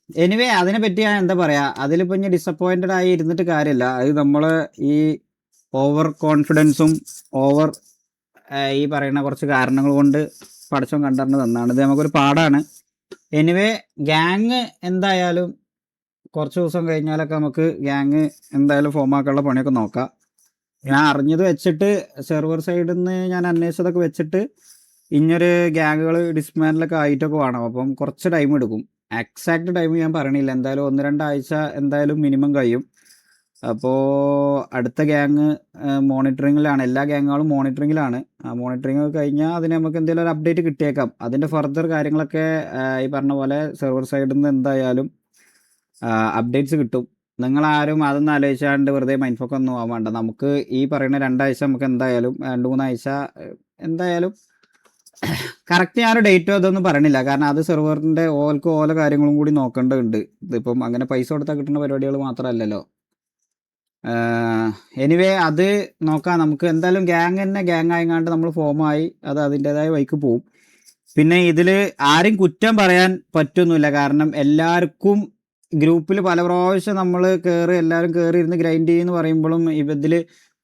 Anyway അതിനെ പറ്റി ഞാൻ എന്താ പറയാ, അതിലിപ്പോ ഇനി ഡിസപ്പോയിന്റഡ് ആയി ഇരുന്നിട്ട് കാര്യമില്ല. അത് നമ്മള് ഈ ഓവർ കോൺഫിഡൻസും ഓവർ ഈ പറയുന്ന കുറച്ച് കാരണങ്ങൾ കൊണ്ട് പടച്ചോൻ കണ്ടറിഞ്ഞ് തന്നാണ്. ഇത് നമുക്കൊരു പാടാണ്. എനിവേ ഗ്യാങ് എന്തായാലും കുറച്ച് ദിവസം കഴിഞ്ഞാലൊക്കെ നമുക്ക് ഗ്യാങ് എന്തായാലും ഫോം ആക്കാനുള്ള പണിയൊക്കെ നോക്കാം. ഞാൻ അറിഞ്ഞത് വെച്ചിട്ട് സെർവർ സൈഡിൽ നിന്ന് ഞാൻ അന്വേഷിച്ചതൊക്കെ വെച്ചിട്ട് ഇനിയൊരു ഗ്യാങ്ങുകൾ ഡിസ്മാൻഡിലൊക്കെ ആയിട്ടൊക്കെ വേണം. അപ്പം കുറച്ച് ടൈം എടുക്കും. എക്സാക്ട് ടൈം ഞാൻ പറയണില്ല, എന്തായാലും 1-2 ആഴ്ച എന്തായാലും മിനിമം കഴിയും. അപ്പോൾ അടുത്ത ഗ്യാങ് മോണിറ്ററിങ്ങിലാണ്, എല്ലാ ഗ്യാങ്ങുകളും മോണിറ്ററിങ്ങിലാണ്. ആ മോണിറ്ററിങ് കഴിഞ്ഞാൽ അതിന് നമുക്ക് എന്തെങ്കിലും ഒരു അപ്ഡേറ്റ് കിട്ടിയേക്കാം. അതിൻ്റെ ഫർദർ കാര്യങ്ങളൊക്കെ ഈ പറഞ്ഞ പോലെ സെർവർ സൈഡിൽ നിന്ന് എന്തായാലും അപ്ഡേറ്റ്സ് കിട്ടും. നിങ്ങളാരും അതൊന്നും ആലോചിച്ചാണ്ട് വെറുതെ മൈൻഡ് ഒന്നും ആവാൻ വേണ്ട. നമുക്ക് ഈ പറയുന്ന 2 ആഴ്ച നമുക്ക് എന്തായാലും 2-3 ആഴ്ച എന്തായാലും കറക്റ്റ് ഞാനൊരു ഡേറ്റോ അതൊന്നും പറയണില്ല. കാരണം അത് സെർവറിൻ്റെ ഓല കാര്യങ്ങളും കൂടി നോക്കേണ്ടതുണ്ട്. ഇതിപ്പം അങ്ങനെ പൈസ കൊടുത്താൽ കിട്ടുന്ന പരിപാടികൾ മാത്രമല്ലല്ലോ. എനിവേ അത് നോക്കാം. നമുക്ക് എന്തായാലും ഗ്യാങ് തന്നെ ഗ്യാങ് ആയങ്ങാണ്ട് നമ്മൾ ഫോമായി അത് അതിൻ്റെതായ വഴിക്ക് പോവും. പിന്നെ ഇതിൽ ആരും കുറ്റം പറയാൻ പറ്റൊന്നുമില്ല. കാരണം എല്ലാവർക്കും ഗ്രൂപ്പിൽ പല പ്രാവശ്യം നമ്മൾ എല്ലാവരും കയറി ഇരുന്ന് ഗ്രൈൻഡ് ചെയ്യുമെന്ന് പറയുമ്പോഴും ഇതിൽ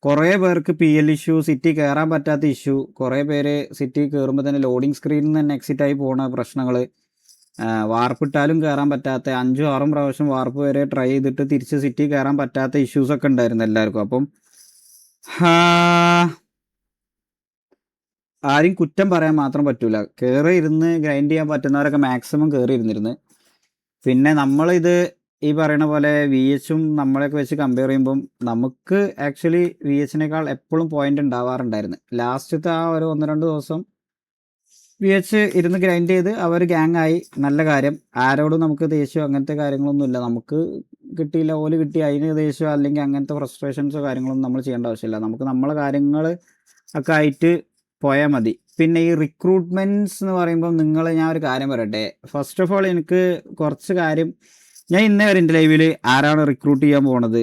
കുറേ പേർക്ക് PL ഇഷ്യൂ, സിറ്റി കയറാൻ പറ്റാത്ത ഇഷ്യൂ, കുറേ പേര് സിറ്റി കയറുമ്പോൾ തന്നെ ലോഡിങ് സ്ക്രീനിൽ നിന്ന് തന്നെ എക്സിറ്റ് ആയി പോണ പ്രശ്നങ്ങൾ, വാർപ്പിട്ടാലും കയറാൻ പറ്റാത്ത 5-6 പ്രാവശ്യം വാർപ്പ് വരെ ട്രൈ ചെയ്തിട്ട് തിരിച്ച് സിറ്റി കയറാൻ പറ്റാത്ത ഇഷ്യൂസൊക്കെ ഉണ്ടായിരുന്നു എല്ലാവർക്കും. അപ്പം ആരും കുറ്റം പറയാൻ മാത്രം പറ്റൂല. കയറി ഇരുന്ന് ഗ്രൈൻഡ് ചെയ്യാൻ പറ്റുന്നവരൊക്കെ മാക്സിമം കയറി ഇരുന്നിരുന്ന്. പിന്നെ നമ്മളിത് ഈ പറയുന്ന പോലെ VHും നമ്മളെയൊക്കെ വെച്ച് കമ്പയർ ചെയ്യുമ്പം നമുക്ക് ആക്ച്വലി VHനേക്കാൾ എപ്പോഴും പോയിന്റ് ഉണ്ടാവാറുണ്ടായിരുന്നു. ലാസ്റ്റത്തെ ആ ഒരു 1-2 ദിവസം VH ഇരുന്ന് ഗ്രൈൻഡ് ചെയ്ത് അവർ ഗ്യാങ് ആയി, നല്ല കാര്യം. ആരോടും നമുക്ക് ദേഷ്യം അങ്ങനത്തെ കാര്യങ്ങളൊന്നുമില്ല. നമുക്ക് കിട്ടിയില്ല, ഓല് കിട്ടി അതിന് ദേഷ്യം അല്ലെങ്കിൽ അങ്ങനത്തെ ഫ്രസ്ട്രേഷൻസോ കാര്യങ്ങളൊന്നും നമ്മൾ ചെയ്യേണ്ട ആവശ്യമില്ല. നമുക്ക് നമ്മളെ കാര്യങ്ങൾ ഒക്കെ ആയിട്ട് പോയാൽ മതി. പിന്നെ ഈ റിക്രൂട്ട്മെന്റ്സ് എന്ന് പറയുമ്പോൾ ഞാൻ ഒരു കാര്യം പറയട്ടെ. ഫസ്റ്റ് ഓഫ് ഓൾ എനിക്ക് കുറച്ച് കാര്യം, ഞാൻ ഇന്നേ വരെ എൻ്റെ ലൈവിൽ ആരാണ് റിക്രൂട്ട് ചെയ്യാൻ പോണത്,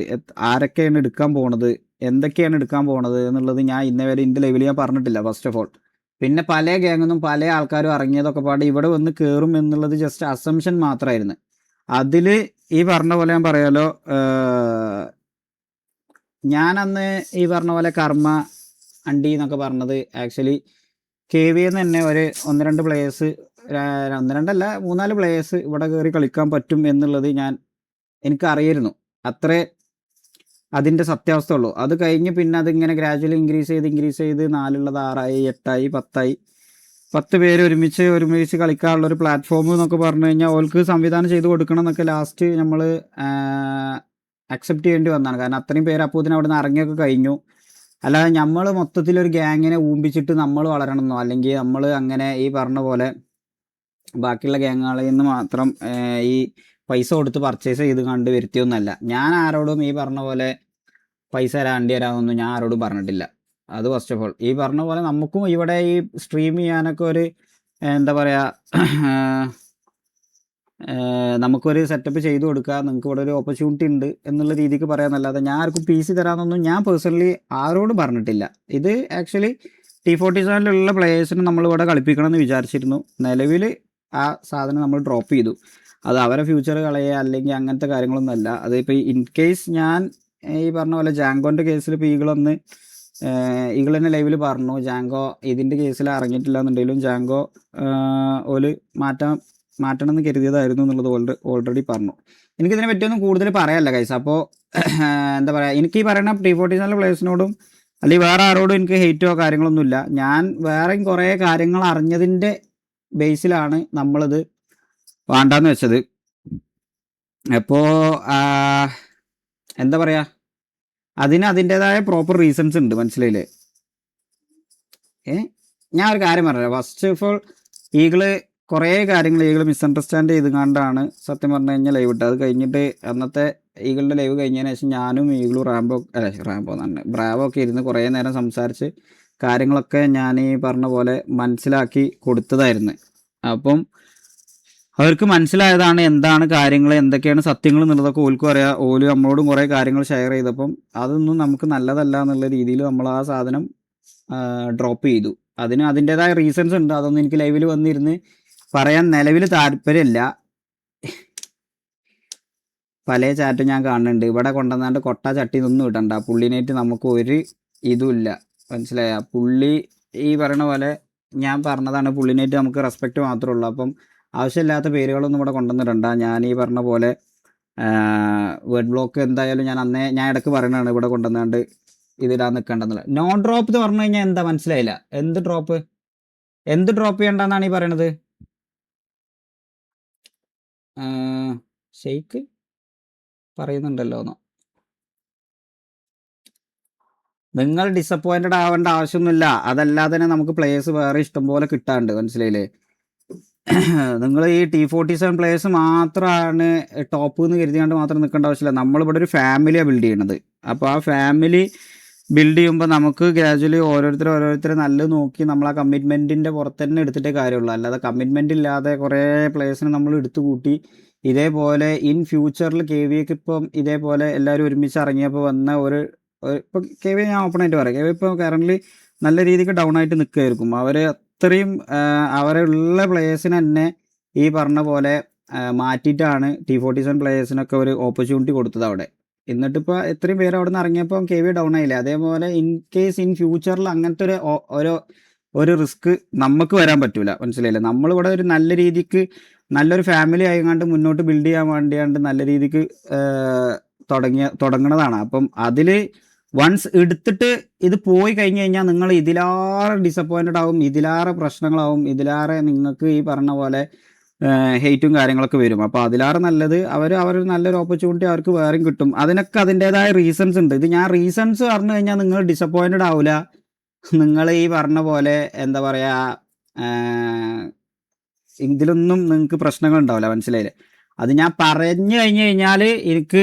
ആരൊക്കെയാണ് എടുക്കാൻ പോണത്, എന്തൊക്കെയാണ് എടുക്കാൻ പോണത് എന്നുള്ളത് ഞാൻ ഇന്നേ വരെ എൻ്റെ ലൈവിൽ ഞാൻ പറഞ്ഞിട്ടില്ല ഫസ്റ്റ് ഓഫ് ഓൾ. പിന്നെ പല ഗ്യാങ്ങൊന്നും പല ആൾക്കാരും ഇറങ്ങിയതൊക്കെ പാടെ ഇവിടെ വന്ന് കയറും എന്നുള്ളത് ജസ്റ്റ് അസംഷൻ മാത്രമായിരുന്നു. അതിൽ ഈ പറഞ്ഞ പോലെ ഞാൻ പറയാലോ, ഞാനന്ന് ഈ പറഞ്ഞ പോലെ കർമ്മ അണ്ടി എന്നൊക്കെ പറഞ്ഞത് ആക്ച്വലി KVയിൽ നിന്ന് തന്നെ ഒരു 1-2 പ്ലേയേഴ്സ്, 1-2 അല്ല 3-4 പ്ലേയേഴ്സ് ഇവിടെ കയറി കളിക്കാൻ പറ്റും എന്നുള്ളത് എനിക്കറിയായിരുന്നു. അത്രേ അതിൻ്റെ സത്യാവസ്ഥ ഉള്ളൂ. അത് കഴിഞ്ഞ് പിന്നെ അതിങ്ങനെ ഗ്രാജുവലി ഇൻക്രീസ് ചെയ്ത് 4 6 8 10 10 പേര് ഒരുമിച്ച് കളിക്കാനുള്ളൊരു പ്ലാറ്റ്ഫോം എന്നൊക്കെ പറഞ്ഞു കഴിഞ്ഞാൽ ഓൾക്ക് സംവിധാനം ചെയ്ത് കൊടുക്കണം എന്നൊക്കെ ലാസ്റ്റ് നമ്മൾ അക്സെപ്റ്റ് ചെയ്യേണ്ടി വന്നതാണ്. കാരണം അത്രയും പേര് അപ്പോൾ ഇതിന് അവിടെ നിന്ന് ഇറങ്ങിയൊക്കെ കഴിഞ്ഞു. അല്ലാതെ നമ്മൾ മൊത്തത്തിലൊരു ഗ്യാങ്ങിനെ ഊമ്പിച്ചിട്ട് നമ്മൾ വളരണമെന്നോ അല്ലെങ്കിൽ നമ്മൾ അങ്ങനെ ഈ പറഞ്ഞ പോലെ ബാക്കിയുള്ള ഗ്യാങ്ങുകളിൽ നിന്ന് മാത്രം ഈ പൈസ കൊടുത്ത് പർച്ചേസ് ചെയ്ത് കണ്ട് വരുത്തിയൊന്നുമല്ല. ഞാൻ ആരോടും ഈ പറഞ്ഞ പോലെ പൈസ തരാണ്ടി തരാമെന്നൊന്നും ഞാൻ ആരോടും പറഞ്ഞിട്ടില്ല. അത് ഫസ്റ്റ് ഓഫ് ഓൾ. ഈ പറഞ്ഞ പോലെ നമുക്കും ഇവിടെ ഈ സ്ട്രീം ചെയ്യാനൊക്കെ ഒരു എന്താ പറയുക, നമുക്കൊരു സെറ്റപ്പ് ചെയ്ത് കൊടുക്കുക, നിങ്ങൾക്ക് ഇവിടെ ഒരു ഓപ്പർച്യൂണിറ്റി ഉണ്ട് എന്നുള്ള രീതിക്ക് പറയാമെന്നല്ലാതെ ഞാൻ ആർക്കും PC തരാമെന്നൊന്നും ഞാൻ പേഴ്സണലി ആരോടും പറഞ്ഞിട്ടില്ല. ഇത് ആക്ച്വലി T47 പ്ലേയേഴ്സിന് നമ്മളിവിടെ കളിപ്പിക്കണം എന്ന് വിചാരിച്ചിരുന്നു. നിലവിൽ ആ സാധനം നമ്മൾ ഡ്രോപ്പ് ചെയ്തു. അത് അവരെ ഫ്യൂച്ചർ കളയുക അല്ലെങ്കിൽ അങ്ങനത്തെ കാര്യങ്ങളൊന്നും അല്ല. അതിപ്പോൾ ഇൻ കേസ് ഞാൻ ഈ പറഞ്ഞ പോലെ ജാങ്കോൻ്റെ കേസിൽ ഇപ്പോൾ ഈഗിൾ തന്നെ ലൈവിൽ പറഞ്ഞു, ജാങ്കോ ഇതിൻ്റെ കേസിൽ ഇറങ്ങിയിട്ടില്ല എന്നുണ്ടെങ്കിലും ജാങ്കോ ഓല് മാറ്റണം എന്ന് കരുതിയതായിരുന്നു എന്നുള്ളത് ഓൾറെഡി പറഞ്ഞു. എനിക്കിതിനെ പറ്റിയൊന്നും കൂടുതൽ പറയാനല്ല ഗൈസ്. അപ്പോൾ എന്താ പറയുക, എനിക്ക് ഈ പറയുന്ന T47 പ്ലേയേഴ്സിനോടും അല്ലെങ്കിൽ വേറെ ആരോടും എനിക്ക് ഹെയ്റ്റോ കാര്യങ്ങളൊന്നുമില്ല. ഞാൻ വേറെയും കുറേ കാര്യങ്ങൾ അറിഞ്ഞതിൻ്റെ ബേസിലാണ് നമ്മളിത് വേണ്ടാന്ന് വെച്ചത്. അപ്പോൾ എന്താ പറയുക, അതിന് അതിൻ്റെതായ പ്രോപ്പർ റീസൺസ് ഉണ്ട്, മനസ്സിലായില്ലേ? ഞാൻ ഒരു കാര്യം പറയാം. ഫസ്റ്റ് ഓഫ് ഓൾ കുറേ കാര്യങ്ങൾ ഈഗിൾ മിസ്അണ്ടർസ്റ്റാൻഡ് ചെയ്തുകൊണ്ടാണ് സത്യം പറഞ്ഞു കഴിഞ്ഞാൽ ലൈവ് ഇട്ടത്. അത് കഴിഞ്ഞിട്ട് അന്നത്തെ ഈഗിളിൻ്റെ ലൈവ് കഴിഞ്ഞതിന് ശേഷം ഞാനും ഈഗിളും ബ്രാവോ ഒക്കെ ഇരുന്ന് കുറേ നേരം സംസാരിച്ച് കാര്യങ്ങളൊക്കെ ഞാൻ ഈ പറഞ്ഞ പോലെ മനസ്സിലാക്കി കൊടുത്തതായിരുന്നു. അപ്പം അവർക്ക് മനസ്സിലായതാണ് എന്താണ് കാര്യങ്ങൾ, എന്തൊക്കെയാണ് സത്യങ്ങൾ എന്നുള്ളതൊക്കെ ഓൽക്കും അറിയാം. ഓല് നമ്മളോടും കുറേ കാര്യങ്ങൾ ഷെയർ ചെയ്തപ്പം അതൊന്നും നമുക്ക് നല്ലതല്ല എന്നുള്ള രീതിയിൽ നമ്മൾ ആ സാധനം ഡ്രോപ്പ് ചെയ്തു. അതിന് അതിൻ്റെതായ റീസൺസ് ഉണ്ട്. അതൊന്നും എനിക്ക് ലൈവിൽ വന്നിരുന്ന് പറയാൻ നിലവിൽ താല്പര്യമില്ല. പല ചാറ്റും ഞാൻ കാണുന്നുണ്ട്. ഇവിടെ കൊണ്ടുവന്നാണ്ട് കൊട്ട ചട്ടി ഒന്നും ഇടണ്ട, പുള്ളിനായിട്ട് നമുക്ക് ഒരു ഇതുമില്ല. മനസ്സിലായ? പുള്ളി ഈ പറയണ പോലെ ഞാൻ പറഞ്ഞതാണ്, പുള്ളിനായിട്ട് നമുക്ക് റെസ്പെക്റ്റ് മാത്രമേ ഉള്ളൂ. അപ്പം ആവശ്യമില്ലാത്ത പേരുകളൊന്നും ഇവിടെ കൊണ്ടുവന്നിടണ്ട. ഞാൻ ഈ പറഞ്ഞ പോലെ വേർഡ് ബ്ലോക്ക് എന്തായാലും ഞാൻ ഇടയ്ക്ക് പറയണതാണ്, ഇവിടെ കൊണ്ടുവന്നാണ്ട് ഇതിടാൻ നിൽക്കേണ്ടെന്നുള്ളത്. നോ ഡ്രോപ്പ് എന്ന് പറഞ്ഞു കഴിഞ്ഞാൽ എന്താ മനസ്സിലായില്ല? എന്ത് ഡ്രോപ്പ് ചെയ്യണ്ടെന്നാണ് ഈ പറയണത്? ഷെയ്ക്ക് പറയുന്നുണ്ടല്ലോ എന്നോ. നിങ്ങൾ ഡിസപ്പോയിന്റഡ് ആവേണ്ട ആവശ്യമൊന്നുമില്ല. അതല്ലാതെ തന്നെ നമുക്ക് പ്ലേയേഴ്സ് വേറെ ഇഷ്ടംപോലെ കിട്ടാണ്ട്, മനസ്സിലായില്ലേ? നിങ്ങൾ ഈ T47 പ്ലേയേഴ്സ് മാത്രമാണ് ടോപ്പ് എന്ന് കരുതിയാണ്ട് മാത്രം നിൽക്കേണ്ട ആവശ്യമില്ല. നമ്മളിവിടെ ഒരു ഫാമിലിയാണ് ബിൽഡ് ചെയ്യണത്. അപ്പോൾ ആ ഫാമിലി ബിൽഡ് ചെയ്യുമ്പോൾ നമുക്ക് ഗ്രാജുവലി ഓരോരുത്തരെ നല്ലത് നോക്കി നമ്മൾ ആ കമ്മിറ്റ്മെൻറ്റിൻ്റെ പുറത്ത് തന്നെ എടുത്തിട്ടേ കാര്യമുള്ളൂ. അല്ലാതെ കമ്മിറ്റ്മെൻ്റ് ഇല്ലാതെ കുറേ പ്ലേയേഴ്സിനെ നമ്മൾ എടുത്തു കൂട്ടി ഇതേപോലെ ഇൻ ഫ്യൂച്ചറിൽ KVAക്ക് ഇപ്പം ഇതേപോലെ എല്ലാവരും ഒരുമിച്ച് ഇറങ്ങിയപ്പോൾ വന്ന ഇപ്പോൾ KVA ഞാൻ ഓപ്പണായിട്ട് പറയാം, KVA ഇപ്പോൾ കറൻ്റ് നല്ല രീതിക്ക് ഡൗൺ ആയിട്ട് നിൽക്കുകയായിരിക്കും. അവർ അത്രയും അവരുള്ള പ്ലേയേഴ്സിനെ തന്നെ ഈ പറഞ്ഞ പോലെ മാറ്റിയിട്ടാണ് T47 പ്ലേയേഴ്സിനൊക്കെ ഒരു ഓപ്പർച്യൂണിറ്റി കൊടുത്തത് അവിടെ. എന്നിട്ടിപ്പോൾ എത്രയും പേര് അവിടെ നിന്ന് ഇറങ്ങിയപ്പോൾ KVA ഡൗൺ ആയില്ലേ? അതേപോലെ ഇൻ ഫ്യൂച്ചറിൽ അങ്ങനത്തെ ഒരു റിസ്ക് നമുക്ക് വരാൻ പറ്റൂല, മനസ്സിലായില്ലേ? നമ്മളിവിടെ ഒരു നല്ല രീതിക്ക് നല്ലൊരു ഫാമിലി ആയിക്കാണ്ട് മുന്നോട്ട് ബിൽഡ് ചെയ്യാൻ വേണ്ടിയാണ്ട് നല്ല രീതിക്ക് തുടങ്ങണതാണ്. അപ്പം അതിൽ വൺസ് എടുത്തിട്ട് ഇത് പോയി കഴിഞ്ഞ് കഴിഞ്ഞാൽ നിങ്ങൾ ഇതിലാറെ ഡിസപ്പോയിൻറ്റഡ് ആവും, ഇതിലാറെ പ്രശ്നങ്ങളാവും, ഇതിലാറെ നിങ്ങൾക്ക് ഈ പറഞ്ഞ പോലെ ഹെയ്റ്റും കാര്യങ്ങളൊക്കെ വരും. അപ്പോൾ അതിലാറെ നല്ലത് അവർ നല്ലൊരു ഓപ്പർച്യൂണിറ്റി അവർക്ക് വേറെയും കിട്ടും. അതിനൊക്കെ അതിൻ്റേതായ റീസൺസ് ഉണ്ട്. ഇത് ഞാൻ റീസൺസ് പറഞ്ഞു കഴിഞ്ഞാൽ നിങ്ങൾ ഡിസപ്പോയിൻറ്റഡ് ആവില്ല. നിങ്ങൾ ഈ പറഞ്ഞ പോലെ എന്താ പറയുക, ഇതിലൊന്നും നിങ്ങൾക്ക് പ്രശ്നങ്ങൾ ഉണ്ടാവില്ല, മനസ്സിലായില്ലേ? അത് ഞാൻ പറഞ്ഞു കഴിഞ്ഞ് കഴിഞ്ഞാൽ എനിക്ക്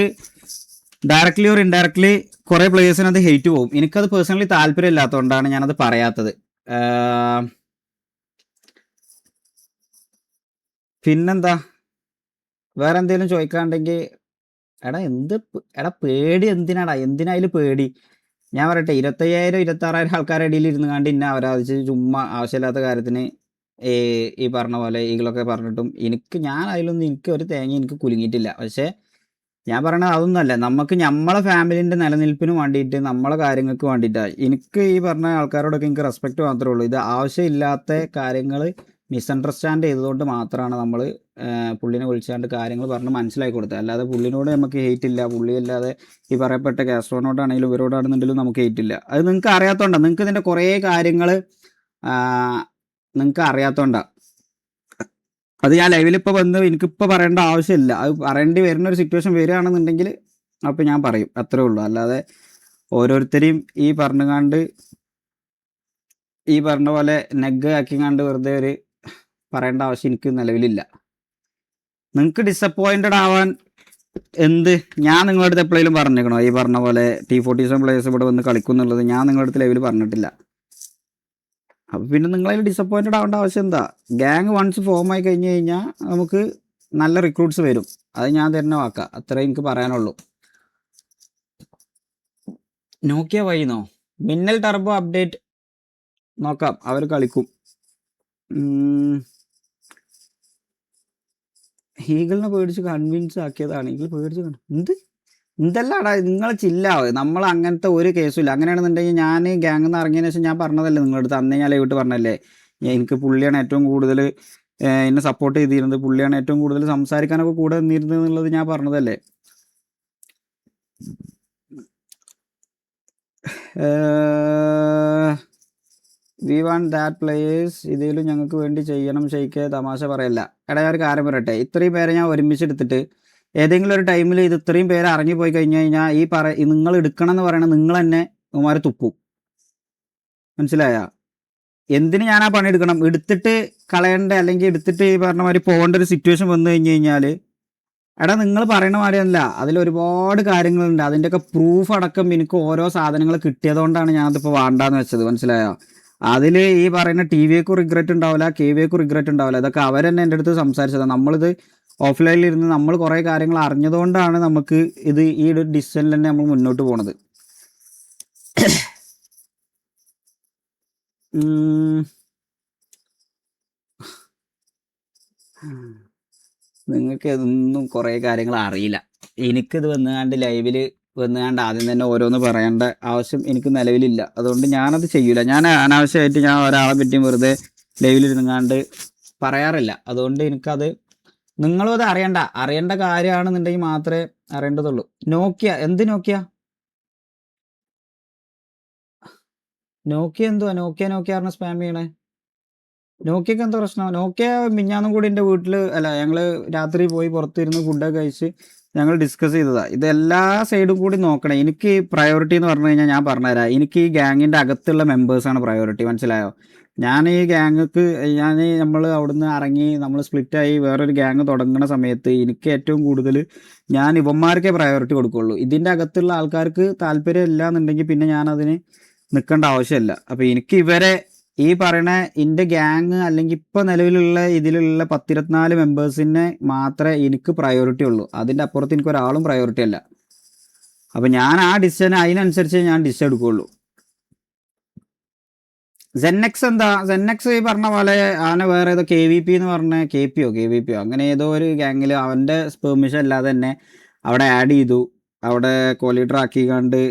ഡയറക്റ്റ്ലി ഓർ ഇൻഡയറക്റ്റ്ലി കുറേ പ്ലേയേഴ്സിന് അത് ഹെയ്റ്റ് പോകും. എനിക്കത് പേഴ്സണലി താല്പര്യം ഇല്ലാത്തതുകൊണ്ടാണ് ഞാനത് പറയാത്തത്. പിന്നെന്താ, വേറെ എന്തെങ്കിലും ചോദിക്കാണ്ടെങ്കിൽ? എടാ പേടി എന്തിനായാലും പേടി? ഞാൻ പറയട്ടെ, 25,000 26,000 ആൾക്കാരുടെ ഇടയിൽ ഇരുന്ന് കണ്ട് ഇന്നെ ആരാധിച്ച് ചുമ്മാ ആവശ്യമില്ലാത്ത കാര്യത്തിന് ഈ പറഞ്ഞ പോലെ ഈകളൊക്കെ പറഞ്ഞിട്ടും ഞാൻ അതിലൊന്നും എനിക്ക് ഒരു തേങ്ങ എനിക്ക് കുലുങ്ങിയിട്ടില്ല. പക്ഷേ ഞാൻ പറയണത് അതൊന്നുമല്ല, നമുക്ക് നമ്മളെ ഫാമിലിൻ്റെ നിലനിൽപ്പിന് വേണ്ടിയിട്ട് നമ്മളെ കാര്യങ്ങൾക്ക് വേണ്ടിയിട്ടാണ്. എനിക്ക് ഈ പറഞ്ഞ ആൾക്കാരോടൊക്കെ എനിക്ക് റെസ്പെക്റ്റ് മാത്രമേ ഉള്ളൂ. ഇത് ആവശ്യമില്ലാത്ത കാര്യങ്ങൾ മിസ്അണ്ടർസ്റ്റാൻഡ് ചെയ്തതുകൊണ്ട് മാത്രമാണ് നമ്മൾ പുള്ളിനെ വിളിച്ചാണ്ട് കാര്യങ്ങൾ പറഞ്ഞ് മനസ്സിലാക്കി കൊടുത്തത്. അല്ലാതെ പുള്ളിനോട് നമുക്ക് ഹെയ്റ്റ് ഇല്ല. പുള്ളിയല്ലാതെ ഈ പറയപ്പെട്ട കാസ്ട്രോനോടാണെങ്കിലും ഇവരോടാണെന്നുണ്ടെങ്കിലും നമുക്ക് ഹെയ്റ്റ് ഇല്ല. അത് നിങ്ങൾക്ക് അറിയാത്തതുകൊണ്ടാണ്. നിങ്ങൾക്ക് ഇതിൻ്റെ കുറേ കാര്യങ്ങൾ നിങ്ങൾക്ക് അറിയാത്തതുകൊണ്ടാണ്. അത് ഞാൻ ലൈവിൽ ഇപ്പോൾ വന്ന് എനിക്കിപ്പോൾ പറയേണ്ട ആവശ്യമില്ല. അത് പറയേണ്ടി വരുന്ന ഒരു സിറ്റുവേഷൻ വരികയാണെന്നുണ്ടെങ്കിൽ അപ്പോൾ ഞാൻ പറയും, അത്രേ ഉള്ളൂ. അല്ലാതെ ഓരോരുത്തരെയും ഈ പറഞ്ഞ പോലെ നെഗ് ആക്കിങ്ങാണ്ട് വെറുതെ പറയേണ്ട ആവശ്യം എനിക്ക് നിലവിലില്ല. നിങ്ങൾക്ക് ഡിസപ്പോയിൻറ്റഡ് ആവാൻ ഞാൻ നിങ്ങളുടെ അടുത്ത് എപ്പോഴേലും പറഞ്ഞേക്കണോ? ഈ പറഞ്ഞ പോലെ T47 പ്ലേയേഴ്സ് ഇവിടെ വന്ന് കളിക്കും എന്നുള്ളത് ഞാൻ നിങ്ങളുടെ അടുത്ത് ലൈവിൽ പറഞ്ഞിട്ടില്ല. അപ്പോൾ പിന്നെ നിങ്ങളതിൽ ഡിസപ്പോയിൻറ്റഡ് ആവേണ്ട ആവശ്യം എന്താ? ഗ്യാങ് വൺസ് ഫോം ആയി കഴിഞ്ഞ് കഴിഞ്ഞാൽ നമുക്ക് നല്ല റിക്രൂട്ട്സ് വരും. അത് ഞാൻ തരുന്ന വാക്കാം, അത്രേ എനിക്ക് പറയാനുള്ളൂ. നോക്കിയ വൈന്നോ മിന്നൽ ടർബോ അപ്ഡേറ്റ് നോക്കാം, അവർ കളിക്കും. ഈഗിളിനെ പേടിച്ച് കൺവിൻസ് ആക്കിയതാണ്. ഈഗിൾ പേടിച്ച് എന്തെല്ലാടാ നിങ്ങൾ ചില്ലാവ്. നമ്മൾ അങ്ങനത്തെ ഒരു കേസും ഇല്ല. അങ്ങനെയാണെന്നുണ്ടെങ്കിൽ ഞാൻ ഗ്യാങ്ങിൽ നിന്ന് ഇറങ്ങിയതിന് ശേഷം ഞാൻ പറഞ്ഞതല്ലേ നിങ്ങളുടെ അടുത്ത്, അന്നേ ഞാൻ ലൈവിട്ട് പറഞ്ഞല്ലേ, എനിക്ക് പുള്ളിയാണ് ഏറ്റവും കൂടുതൽ എന്നെ സപ്പോർട്ട് ചെയ്തിരുന്നത്, പുള്ളിയാണ് ഏറ്റവും കൂടുതൽ സംസാരിക്കാനൊക്കെ കൂടെ നിന്നിരുന്നത് എന്നുള്ളത് ഞാൻ പറഞ്ഞതല്ലേ. വി വാണ്ട് ദാറ്റ് പ്ലേയേഴ്സ് ഇതിലും ഞങ്ങൾക്ക് വേണ്ടി ചെയ്യണം. ഷെയ്ക്ക് തമാശ പറയല്ല. എടാ ഒരു കാര്യം പറയട്ടെ, ഇത്രയും പേരെ ഞാൻ ഒരുമിച്ചെടുത്തിട്ട് ഏതെങ്കിലും ഒരു ടൈമിൽ ഇത് ഇത്രയും പേര് ഇറങ്ങിപ്പോയി കഴിഞ്ഞ് കഴിഞ്ഞാൽ നിങ്ങൾ എടുക്കണം എന്ന് പറയണത് നിങ്ങൾ തന്നെ ഉമാരെ തുപ്പും, മനസ്സിലായ? എന്തിന് ഞാൻ ആ പണി എടുക്കണം? എടുത്തിട്ട് കളയണ്ട, അല്ലെങ്കിൽ എടുത്തിട്ട് ഈ പറഞ്ഞ മാതിരി പോകേണ്ട ഒരു സിറ്റുവേഷൻ വന്നു കഴിഞ്ഞ് കഴിഞ്ഞാൽ, എടാ നിങ്ങൾ പറയണ മാതിരിയല്ല, അതിലൊരുപാട് കാര്യങ്ങളുണ്ട്. അതിൻ്റെയൊക്കെ പ്രൂഫ് അടക്കം എനിക്ക് ഓരോ സാധനങ്ങൾ കിട്ടിയതുകൊണ്ടാണ് ഞാനതിപ്പോൾ വേണ്ടാന്ന് വെച്ചത്, മനസ്സിലായോ? അതിൽ ഈ പറയുന്ന TVAക്കും റിഗ്രറ്റ് ഉണ്ടാവില്ല, KVAക്കും റിഗ്രറ്റ് ഉണ്ടാവില്ല. ഇതൊക്കെ അവർ തന്നെ എൻ്റെ അടുത്ത് സംസാരിച്ചതാണ്. നമ്മളിത് ഓഫ്ലൈനിൽ ഇരുന്ന് നമ്മൾ കുറേ കാര്യങ്ങൾ അറിഞ്ഞതുകൊണ്ടാണ് നമുക്ക് ഈ ഒരു ഡിസിഷനിൽ തന്നെ നമ്മൾ മുന്നോട്ട് പോണത്. നിങ്ങൾക്ക് ഇതൊന്നും കുറേ കാര്യങ്ങൾ അറിയില്ല. എനിക്കിത് വന്നുകാണ്ട് ലൈവിൽ വന്നുകാണ്ട് ആദ്യം തന്നെ ഓരോന്ന് പറയേണ്ട ആവശ്യം എനിക്ക് നിലവിലില്ല. അതുകൊണ്ട് ഞാനത് ചെയ്യൂല. ഞാൻ അനാവശ്യമായിട്ട് ഞാൻ ഒരാളെ പറ്റിയും വെറുതെ ലൈവിലിരുന്നാണ്ട് പറയാറില്ല. അതുകൊണ്ട് എനിക്കത് നിങ്ങളും അത് അറിയേണ്ട കാര്യമാണെന്നുണ്ടെങ്കിൽ മാത്രമേ അറിയേണ്ടതുള്ളൂ. നോക്കിയ എന്ത് നോക്കിയ എന്തുവാ നോക്കിയ പറഞ്ഞ സ്പാം ചെയ്യണേ? നോക്കിയക്ക് എന്താ പ്രശ്നം? നോക്കിയ മിഞ്ഞാന്നും കൂടി എൻ്റെ വീട്ടിൽ അല്ല, ഞങ്ങൾ രാത്രി പോയി പുറത്തിരുന്ന് ഫുഡൊക്കെ കഴിച്ച് ഞങ്ങൾ ഡിസ്കസ് ചെയ്തതാ. ഇത് എല്ലാ സൈഡും കൂടി നോക്കണം. എനിക്ക് പ്രയോറിറ്റി എന്ന് പറഞ്ഞു കഴിഞ്ഞാൽ ഞാൻ പറഞ്ഞുതരാം. എനിക്ക് ഈ ഗ്യാങ്ങിൻ്റെ അകത്തുള്ള മെമ്പേഴ്സാണ് പ്രയോറിറ്റി. മനസ്സിലായോ? ഞാൻ ഈ ഗ്യാങ്ങൾക്ക് നമ്മൾ അവിടുന്ന് ഇറങ്ങി നമ്മൾ സ്പ്ലിറ്റായി വേറൊരു ഗ്യാങ് തുടങ്ങുന്ന സമയത്ത് എനിക്ക് ഏറ്റവും കൂടുതൽ ഞാൻ ഇവന്മാർക്കേ പ്രയോറിറ്റി കൊടുക്കുള്ളൂ. ഇതിൻ്റെ അകത്തുള്ള ആൾക്കാർക്ക് താല്പര്യം ഇല്ല എന്നുണ്ടെങ്കിൽ പിന്നെ ഞാനതിന് നിൽക്കേണ്ട ആവശ്യമില്ല. അപ്പോൾ എനിക്ക് ഇവരെ ഈ പറയണ എൻ്റെ ഗ്യാങ് അല്ലെങ്കിൽ ഇപ്പം നിലവിലുള്ള ഇതിലുള്ള 10-24 മെമ്പേഴ്സിനെ മാത്രമേ എനിക്ക് പ്രയോറിറ്റി ഉള്ളൂ. അതിൻ്റെ അപ്പുറത്ത് എനിക്ക് ഒരാളും പ്രയോറിറ്റി അല്ല. അപ്പം ഞാൻ ആ ഡിസിഷൻ അതിനനുസരിച്ച് ഞാൻ ഡിസിഷൻ എടുക്കുകയുള്ളൂ. സെന്നെക്സ് എന്താ? സെന്നെക്സ് ഈ പറഞ്ഞ പോലെ അവനെ വേറെ ഏതോ KVP എന്ന് പറഞ്ഞ KPO അങ്ങനെ ഏതോ ഒരു ഗ്യാങ്ങിൽ അവൻ്റെ പെർമിഷൻ അല്ലാതെ തന്നെ അവിടെ ആഡ് ചെയ്തു. അവിടെ കോലീഡർ ആക്കിക്കാണ്ട്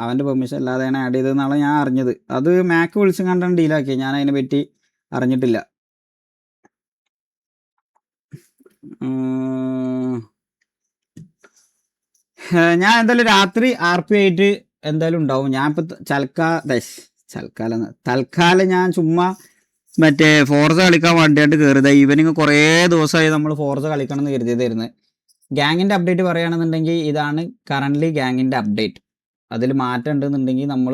അവൻ്റെ പെർമിഷൻ അല്ലാതെയാണ് ആഡ് ചെയ്തതെന്നാണ് ഞാൻ അറിഞ്ഞത്. അത് മാക്ക് വിളിച്ചും കണ്ടാണ് ഡീലാക്കിയത്. ഞാൻ അതിനെ പറ്റി അറിഞ്ഞിട്ടില്ല. ഞാൻ എന്തായാലും രാത്രി RP ആയിട്ട് എന്തായാലും ഉണ്ടാവും. ഞാൻ ഇപ്പം തൽക്കാലം ഞാൻ ചുമ്മാ മറ്റേ ഫോർസ കളിക്കാൻ വേണ്ടിയായിട്ട് കയറിയത്. ഈവനിങ് കുറേ ദിവസമായി നമ്മൾ ഫോർസ കളിക്കണം എന്ന് കരുതിയതായിരുന്നു. ഗ്യാങ്ങിൻ്റെ അപ്ഡേറ്റ് പറയുകയാണെന്നുണ്ടെങ്കിൽ ഇതാണ് കറൻ്റ്ലി ഗ്യാങ്ങിൻ്റെ അപ്ഡേറ്റ്. അതിൽ മാറ്റം ഉണ്ടെന്നുണ്ടെങ്കിൽ നമ്മൾ